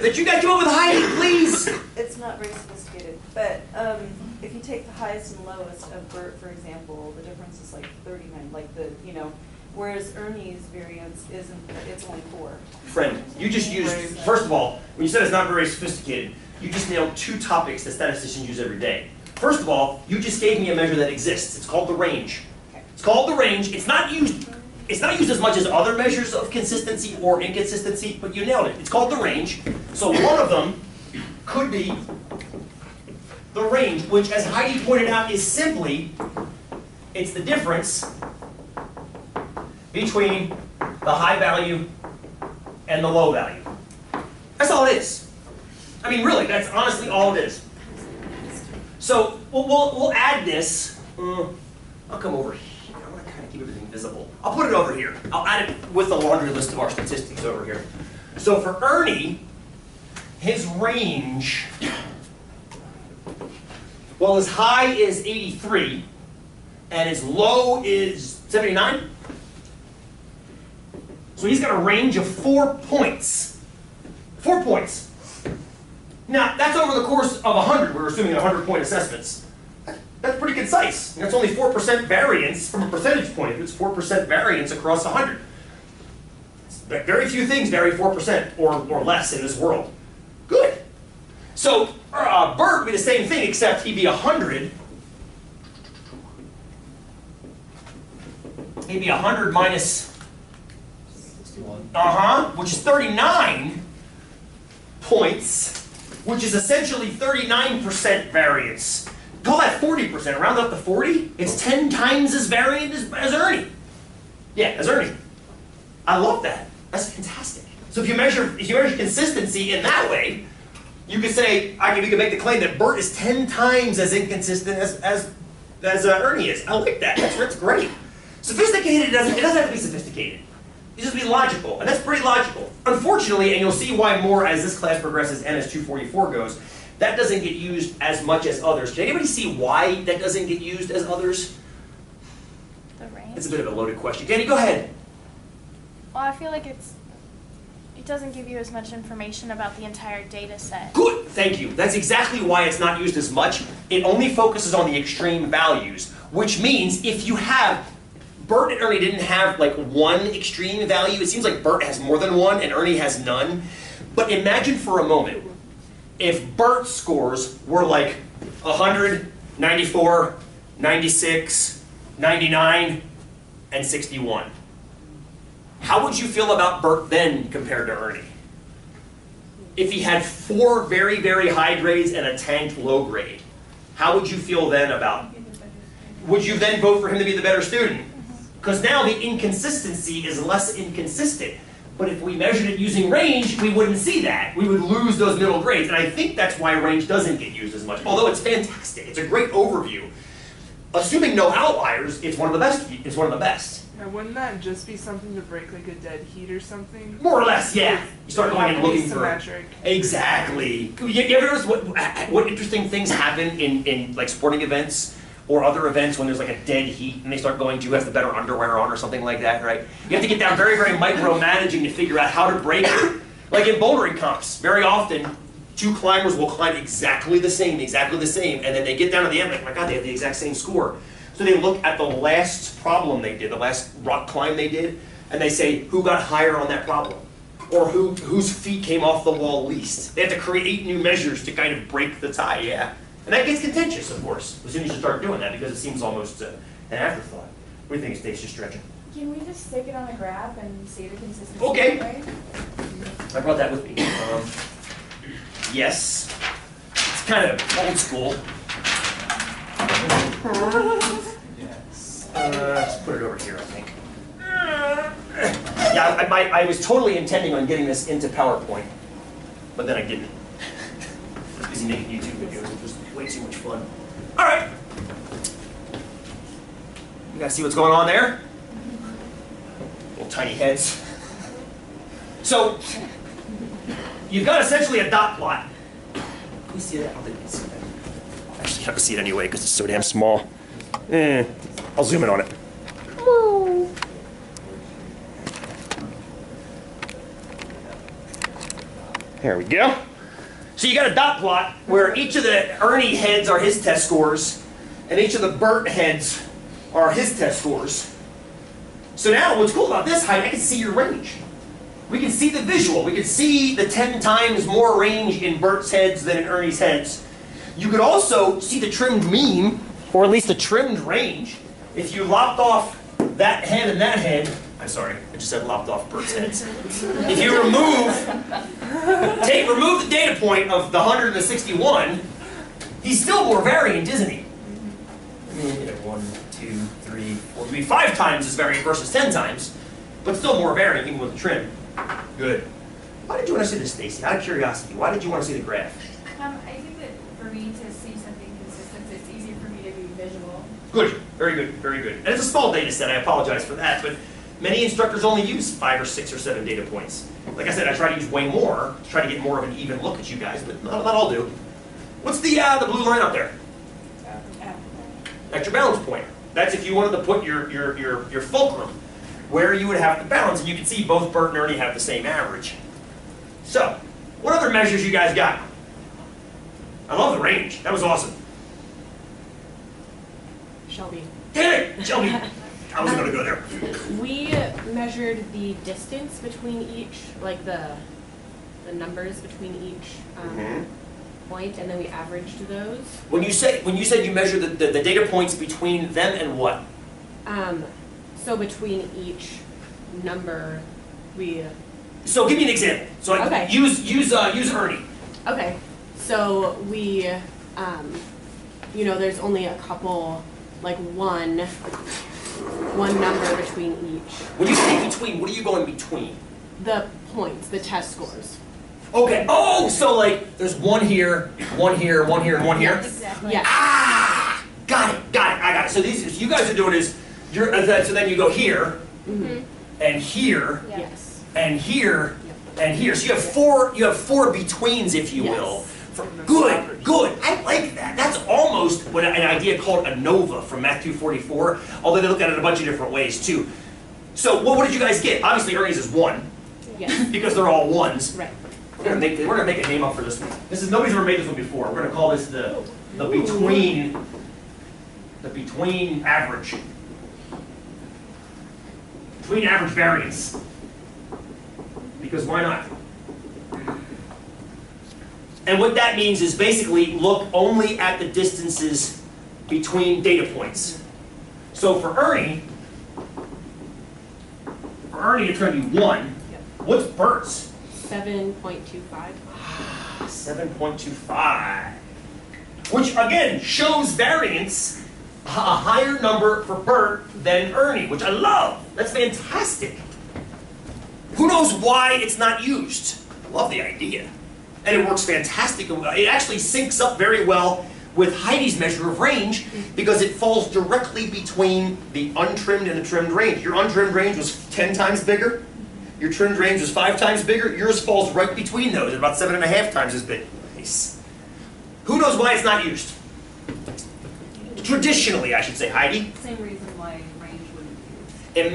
that you guys come up with Heidi, please. It's not very sophisticated, but if you take the highest and lowest of Bert, for example, the difference is like 39, like the, whereas Ernie's variance isn't, it's only 4. Friend, you just used, first of all, when you said it's not very sophisticated, you just nailed 2 topics that statisticians use every day. First of all, you just gave me a measure that exists. It's called the range. It's called the range. It's not used as much as other measures of consistency or inconsistency, but you nailed it. It's called the range. So one of them could be the range, which, as Heidi pointed out, is simply, it's the difference between the high value and the low value. That's all it is. I mean, really, that's honestly all it is. So we'll add this. I'll come over here. I want to kind of keep everything visible. I'll put it over here. I'll add it with the laundry list of our statistics over here. So for Ernie, his range, well, as high is 83, and as low is 79. So he's got a range of 4 points. 4 points. Now, that's over the course of 100. We're assuming 100-point assessments. That's pretty concise. And that's only 4% variance from a percentage point of view. It's 4% variance across 100. Very few things vary 4% or less in this world. Good. So Bert would be the same thing, except he'd be 100. He'd be 100 minus 61. which is 39 points, which is essentially 39% variance. Call that 40%. Round up to 40. It's 10 times as variant as Ernie. Yeah, as Ernie. I love that. That's fantastic. So if you measure consistency in that way, you could say, you could make the claim that Bert is 10 times as inconsistent as Ernie is. I like that. That's great. Sophisticated, it doesn't have to be sophisticated. It just be logical, and that's pretty logical. Unfortunately, and you'll see why more as this class progresses and as 244 goes, that doesn't get used as much as others. Can anybody see why that doesn't get used as others? The range? It's a bit of a loaded question. Danny, go ahead. Well, I feel like it doesn't give you as much information about the entire data set. Good, thank you. That's exactly why it's not used as much. It only focuses on the extreme values, which means if you have, Bert and Ernie didn't have like one extreme value. It seems like Bert has more than one and Ernie has none. But imagine for a moment, if Bert's scores were like 100, 94, 96, 99, and 61. How would you feel about Bert then compared to Ernie? If he had 4 very, very high grades and a tanked low grade, how would you feel then about it? Would you then vote for him to be the better student? Because now the inconsistency is less inconsistent. But if we measured it using range, we wouldn't see that. We would lose those middle grades. And I think that's why range doesn't get used as much, although it's fantastic. It's a great overview. Assuming no outliers, it's one of the best. It's one of the best. And wouldn't that just be something to break like a dead heat or something? More or less, yeah. You start going and looking for symmetric. Exactly. You ever notice what interesting things happen in like sporting events or other events when there's like a dead heat and they start going to who has the better underwear on or something like that, right? You have to get down very, very micromanaging to figure out how to break it. Like in bouldering comps, very often 2 climbers will climb exactly the same, and then they get down to the end, like, oh my God, they have the exact same score. So they look at the last problem they did, the last rock climb they did, and they say, who got higher on that problem? Or whose feet came off the wall least? They have to create new measures to kind of break the tie, yeah. And that gets contentious, of course, as soon as you start doing that, because it seems almost an afterthought. What do you think, Stacia Stretching? Can we just stick it on a graph and see the consistency? Okay. Right? I brought that with me. Yes. It's kind of old school. Let's put it over here, I think. Yeah, I was totally intending on getting this into PowerPoint, but then I didn't. I was busy making YouTube videos. It was way too much fun. All right. You guys see what's going on there? Little tiny heads. So, you've got essentially a dot plot. Can you see that? I don't think you can see that. Actually, you have to see it anyway because it's so damn small. I'll zoom in on it. There we go. So you got a dot plot where each of the Ernie heads are his test scores, and each of the Bert heads are his test scores. So now what's cool about this, Heidi, I can see your range. We can see the visual. We can see the 10 times more range in Bert's heads than in Ernie's heads. You could also see the trimmed mean, or at least the trimmed range. If you lopped off that head and that head, I'm sorry, I just said lopped off Bert's heads. If you remove the data point of the 100 and the 61, he's still more variant, isn't he? I mean, 1, 2, 3, 4, maybe 5 times as variant versus 10 times, but still more variant even with the trim. Good. Why did you want to see this, Stacy? Out of curiosity, why did you want to see the graph? I think that for me to see something consistent, it's easier for me to be visual. Good. Very good. Very good. And it's a small data set. I apologize for that, but many instructors only use 5 or 6 or 7 data points. Like I said, I try to use way more to try to get more of an even look at you guys, but not all do. What's the blue line up there? That's your balance point. That's if you wanted to put your fulcrum where you would have to balance, and you can see both Bert and Ernie have the same average. So, what other measures you guys got? I love the range. That was awesome. Shelby. Damn it, Shelby. I wasn't going to go there. We measured the distance between each, like the numbers between each point, and then we averaged those. When you said you measured the data points between them and what? So between each number, we. So give me an example. So Okay. use Ernie. Okay. So we, there's only a couple, like one number between each. When you say between, what are you going between? The points, the test scores. Okay. Oh, so like there's one here, one here, one here, and one here. Exactly. Yes. Ah, got it. I got it. So these you guys are doing is so then you go here and here Yes. and here and here. So you have four betweens, if you will. Good. I like that. That's almost what an idea called ANOVA from Math 244, although they look at it a bunch of different ways too. So what did you guys get? Obviously Ernie's is 1, Yes. because they're all 1s. Right. We're gonna make a name up for this one. Nobody's ever made this one before. We're gonna call this the between average. Between average variance. Because why not? And what that means is basically look only at the distances between data points. So for Ernie it's going to be 1. What's Bert's? 7.25. 7.25. Which again shows variance, a higher number for Bert than Ernie, which I love. That's fantastic. Who knows why it's not used? I love the idea. And it works fantastic. It actually syncs up very well with Heidi's measure of range because it falls directly between the untrimmed and the trimmed range. Your untrimmed range was 10 times bigger. Your trimmed range was 5 times bigger. Yours falls right between those, at about 7.5 times as big. Nice. Who knows why it's not used? Traditionally, I should say, Heidi. Same reason why range wouldn't be used.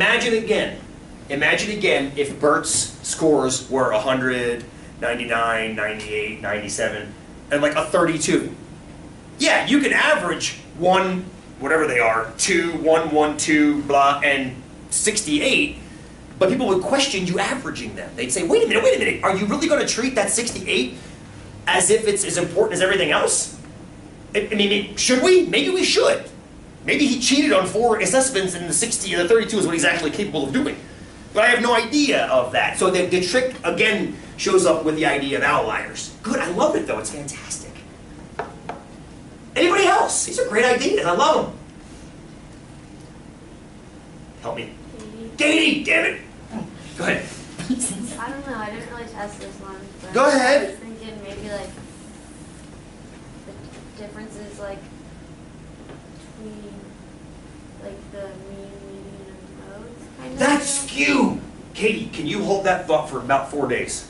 Imagine again if Bert's scores were 100, 99, 98, 97, and like a 32. Yeah, you can average 1, whatever they are, 2, 1, 1, 2, blah, and 68, but people would question you averaging them. They'd say, wait a minute, are you really going to treat that 68 as if it's as important as everything else? I mean, should we? Maybe we should. Maybe he cheated on 4 assessments and the 60 and the 32 is what he's actually capable of doing. But I have no idea of that. So the trick, again, shows up with the idea of outliers. Good, I love it though, it's fantastic. Anybody else? These are great ideas, I love them. Help me. Katie, damn it! Go ahead. I don't know, I didn't really test this one. But Go ahead. I was thinking maybe like the differences like between like the mean, median, and modes kind of. That's skew! Katie, can you hold that thought for about 4 days?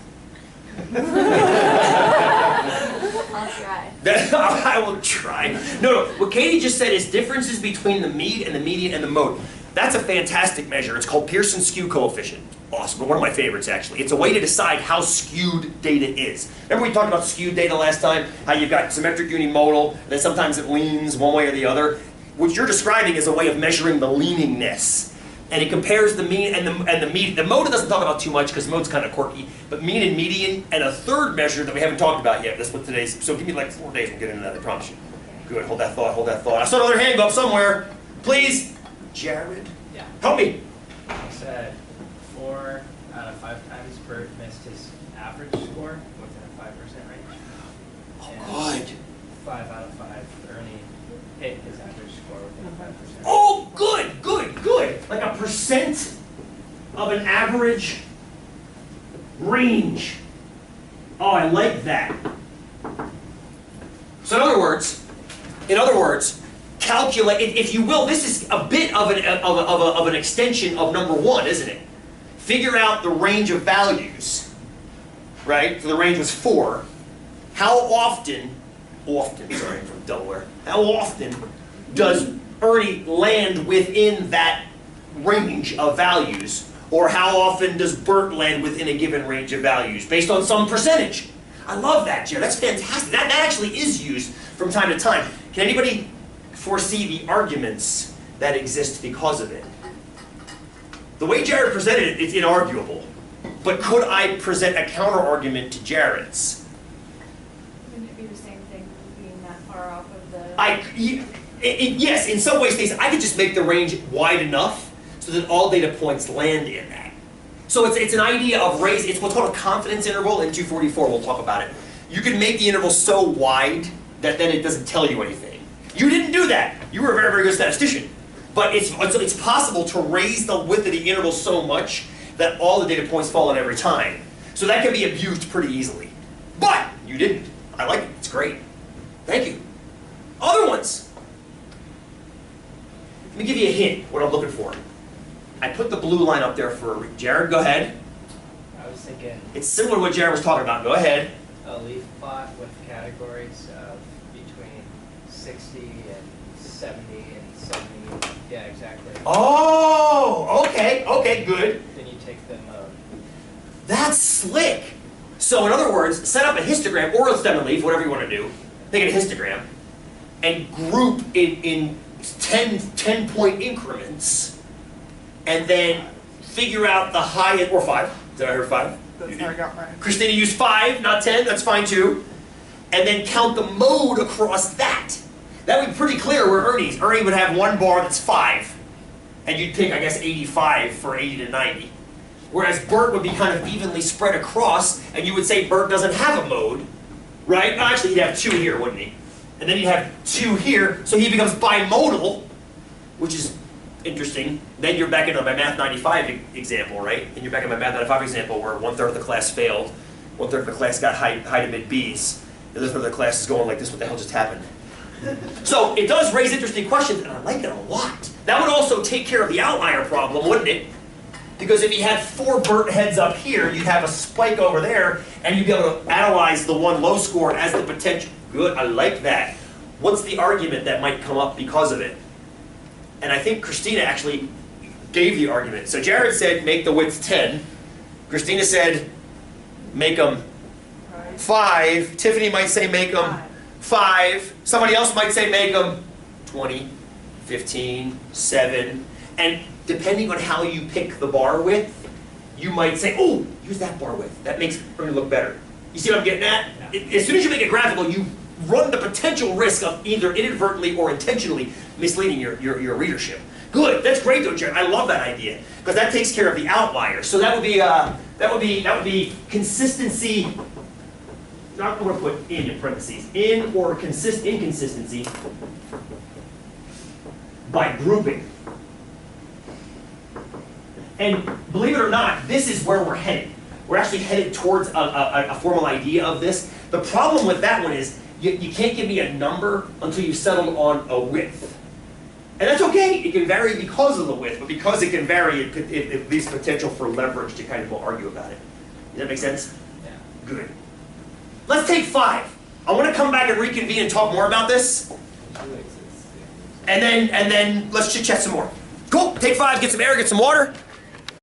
I'll try. I will try. No, what Katie just said is differences between the mean and the median and the mode. That's a fantastic measure. It's called Pearson skew coefficient. Awesome, one of my favorites actually. It's a way to decide how skewed data is. Remember we talked about skewed data last time? How you've got symmetric unimodal, and then sometimes it leans one way or the other. What you're describing is a way of measuring the leaningness. And it compares the mean and the median. The mode it doesn't talk about too much because mode's kind of quirky, but mean and median, and a third measure that we haven't talked about yet. That's what today's, so give me like 4 days, we'll get into that, I promise you. Good, hold that thought, hold that thought. I saw another hand go up somewhere. Please, Jared, Yeah. help me. You said 4 out of 5 times Bert missed his average score within a 5% range. Oh, And good. 5 out of 5, Ernie hit his average score within a 5%. Oh, good, good, good. Like a percent of an average range. Oh, I like that. So in other words, calculate, if you will, this is a bit of an extension of number 1, isn't it? Figure out the range of values, right? So the range was 4. How often, sorry, I'm from Delaware. How often does Ernie land within that range of values? Or how often does Bert land within a given range of values based on some percentage? I love that, Jared. That's fantastic. That actually is used from time to time. Can anybody foresee the arguments that exist because of it? The way Jared presented it, it's inarguable. But could I present a counter-argument to Jared's? Wouldn't it be the same thing being that far off of the? Yes, in some ways, I could just make the range wide enough so that all data points land in that. So it's an idea of it's what's called a confidence interval in 244, we'll talk about it. You can make the interval so wide that then it doesn't tell you anything. You didn't do that. You were a very, very good statistician. But it's possible to raise the width of the interval so much that all the data points fall in every time. So that can be abused pretty easily. But you didn't. I like it. It's great. Thank you. Other ones. Let me give you a hint, what I'm looking for. I put the blue line up there for Jared. Go ahead. I was thinking It's similar to what Jared was talking about. Go ahead. a leaf plot with categories of between 60 and 70 and 70. Yeah, exactly. Oh, okay, good. Then you take the mode. That's slick. So in other words, set up a histogram or a stem and leaf, whatever you want to do. Take a histogram and group it in 10-point increments, and then figure out the highest, or 5. Did I hear 5? That's how I got mine. Christina used 5, not 10, that's fine too. And then count the mode across that. That would be pretty clear where Ernie's. Ernie would have one bar that's 5. And you'd pick, I guess, 85 for 80 to 90. Whereas Bert would be kind of evenly spread across, and you would say Bert doesn't have a mode, right? No, actually, he'd have 2 here, wouldn't he? And then you'd have 2 here, so he becomes bimodal, which is interesting. Then you're back into my Math 95 example, right? And you're back in my Math 95 example where 1/3 of the class failed, 1/3 of the class got high to mid Bs, the other third of the class is going like this, what the hell just happened? So it does raise interesting questions, and I like it a lot. That would also take care of the outlier problem, wouldn't it? Because if you had 4 Bert heads up here, you'd have a spike over there, and you'd be able to analyze the one low score as the potential. Good, I like that. What's the argument that might come up because of it? And I think Christina actually gave the argument. So Jared said, make the width 10. Christina said, make them 5. Tiffany might say, make them 5. Somebody else might say, make them 20, 15, 7. And depending on how you pick the bar width, you might say, oh, use that bar width. That makes it look better. You see what I'm getting at? As soon as you make it graphical, you run the potential risk of either inadvertently or intentionally misleading your readership. Good, that's great though, Jared. I love that idea because that takes care of the outlier. So that would be consistency. Not going to put in parentheses. In or inconsistency by grouping. And believe it or not, this is where we're headed. We're actually headed towards a formal idea of this. The problem with that one is you can't give me a number until you've settled on a width. And that's okay, it can vary because of the width, but because it can vary, it leaves potential for leverage to kind of argue about it. Does that make sense? Yeah. Good. Let's take 5. I want to come back and reconvene and talk more about this. And then let's chit chat some more. Cool. Take 5. Get some air. Get some water.